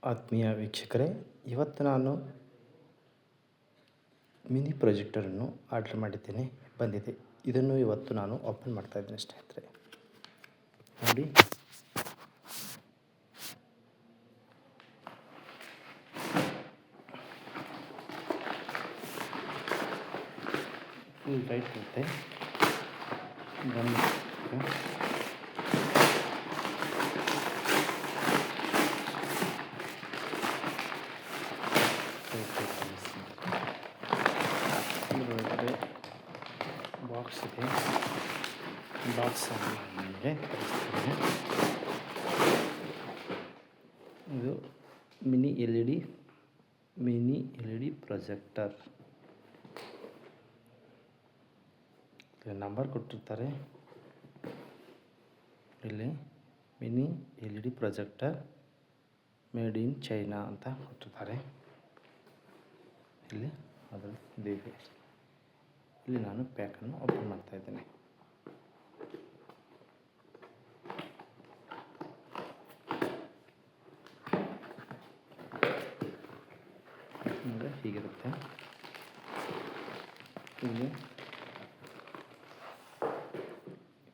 ಆತ್ಮೀಯ ವೀಕ್ಷಕರೇ, ಇವತ್ತು ನಾನು ಮಿನಿ ಪ್ರೊಜೆಕ್ಟರನ್ನು ಆರ್ಡರ್ ಮಾಡಿದ್ದೇನೆ, ಬಂದಿದೆ. ಇದನ್ನು ಇವತ್ತು ನಾನು ಓಪನ್ ಮಾಡ್ತಾ ಇದ್ದೇನೆ ಸ್ನೇಹಿತರೆ. ನೋಡಿ, ಫುಲ್ ಟೈಟ್ ಇರುತ್ತೆ. ಇದರೊಳಗಡೆ ಬಾಕ್ಸ್ ಇದೆ. ಬಾಕ್ಸ್ ನಿಮಗೆ ತೋರಿಸ್ತೀನಿ. ಇದು mini L E D projector. Number ಕೊಟ್ಟಿರ್ತಾರೆ. ಇಲ್ಲಿ mini L E D projector made in China ಅಂತ ಕೊಟ್ಟಿರ್ತಾರೆ. ಇಲ್ಲಿ ಅದು ಇದೆ. ಇಲ್ಲಿ ನಾನು ಪ್ಯಾಕನ್ನು ಓಪನ್ ಮಾಡ್ತಾ ಇದ್ದೇನೆ. ಅಂದರೆ ಹೀಗಿರುತ್ತೆ. ಇಲ್ಲಿ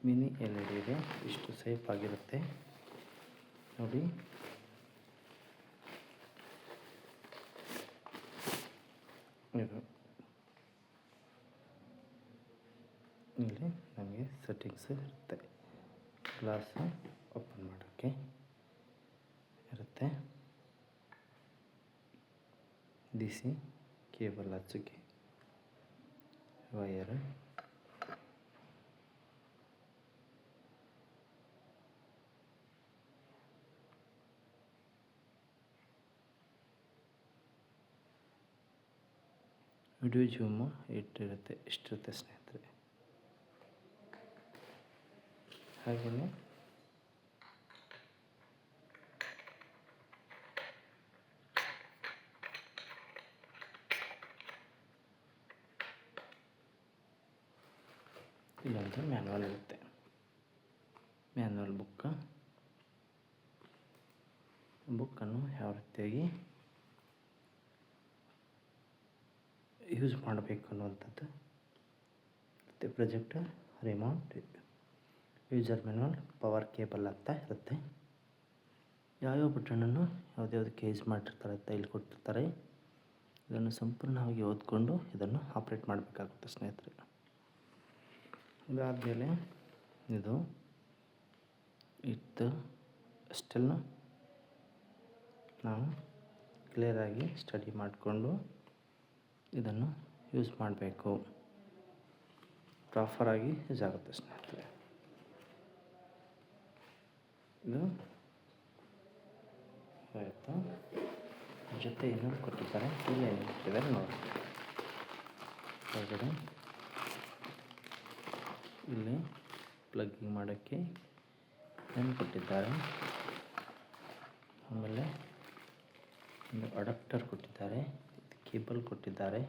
ಮಿನಿ ಎಲ್ ಇ ಡಿ ಇದೆ. ಇಷ್ಟು ಸೇಫ್ ಆಗಿರುತ್ತೆ ನೋಡಿ. ಇದು ಇಲ್ಲಿ ನಮಗೆ ಸೆಟ್ಟಿಂಗ್ಸ್ ಇರುತ್ತೆ. ಗ್ಲಾಸ್ ಓಪನ್ ಮಾಡೋಕ್ಕೆ ಇರುತ್ತೆ. ಡಿಸಿ ಕೇಬಲ್ ಹಚ್ಚೋಕ್ಕೆ ವಯರ್, ವಿಡಿಯೋ ಜೂಮ್ ಇಷ್ಟಿರುತ್ತೆ ಸ್ನೇಹಿತರೆ. ಹಾಗೆಯೇ ಇಲ್ಲೊಂದು ಮ್ಯಾನ್ಯಲ್ ಇರುತ್ತೆ. ಮ್ಯಾನ್ಯಲ್ ಬುಕ್ಕನ್ನು ಯಾವ ರೀತಿಯಾಗಿ ಯೂಸ್ ಮಾಡಬೇಕು ಅನ್ನುವಂಥದ್ದು ಮತ್ತು projector remote, user manual, power cable ಅಂತ ಇರುತ್ತೆ. ಯಾವ್ಯಾವ ಬಟನನ್ನು ಯಾವುದ್ಯಾವುದಕ್ಕೆ ಯೂಸ್ ಮಾಡಿರ್ತಾರೆ ಅಂತ ಇಲ್ಲಿ ಕೊಟ್ಟಿರ್ತಾರೆ. ಇದನ್ನು ಸಂಪೂರ್ಣವಾಗಿ ಓದ್ಕೊಂಡು ಇದನ್ನು ಆಪ್ರೇಟ್ ಮಾಡಬೇಕಾಗುತ್ತೆ ಸ್ನೇಹಿತರೆ. ಇದಾದಮೇಲೆ ಇದು ಅಷ್ಟೆಲ್ಲ ನಾವು ಕ್ಲಿಯರಾಗಿ ಸ್ಟಡಿ ಮಾಡಿಕೊಂಡು ಇದನ್ನು ಯೂಸ್ ಮಾಡಬೇಕು. ಪ್ರಾಪರಾಗಿ ಯೂಸ್ ಆಗುತ್ತೆ ಸ್ನೇಹಿತರೆ. ಇದು ಆಯಿತು. ಜೊತೆ ಇನ್ನೊಂದು ಕೊಟ್ಟಿದ್ದಾರೆ. ಇಲ್ಲ ಏನು ಕೊಟ್ಟಿದ್ದಾರೆ ನೋಡಿ. ಹೊರಗಡೆ ಇಲ್ಲಿ ಪ್ಲಗ್ಗಿಂಗ್ ಮಾಡೋಕ್ಕೆ ಏನು ಕೊಟ್ಟಿದ್ದಾರೆ. ಆಮೇಲೆ ಒಂದು ಅಡಾಪ್ಟರ್ ಕೊಟ್ಟಿದ್ದಾರೆ. ಕೇಬಲ್ ಕೊಟ್ಟಿದ್ದಾರೆ.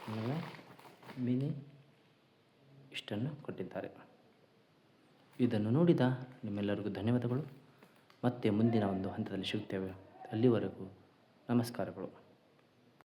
ಆಮೇಲೆ ಮಿನಿ ಇಷ್ಟನ್ನು ಕೊಟ್ಟಿದ್ದಾರೆ. ಇದನ್ನು ನೋಡಿದ ನಿಮ್ಮೆಲ್ಲರಿಗೂ ಧನ್ಯವಾದಗಳು. ಮತ್ತೆ ಮುಂದಿನ ಒಂದು ಹಂತದಲ್ಲಿ ಸಿಗುತ್ತೇವೆ. ಅಲ್ಲಿವರೆಗೂ ನಮಸ್ಕಾರಗಳು.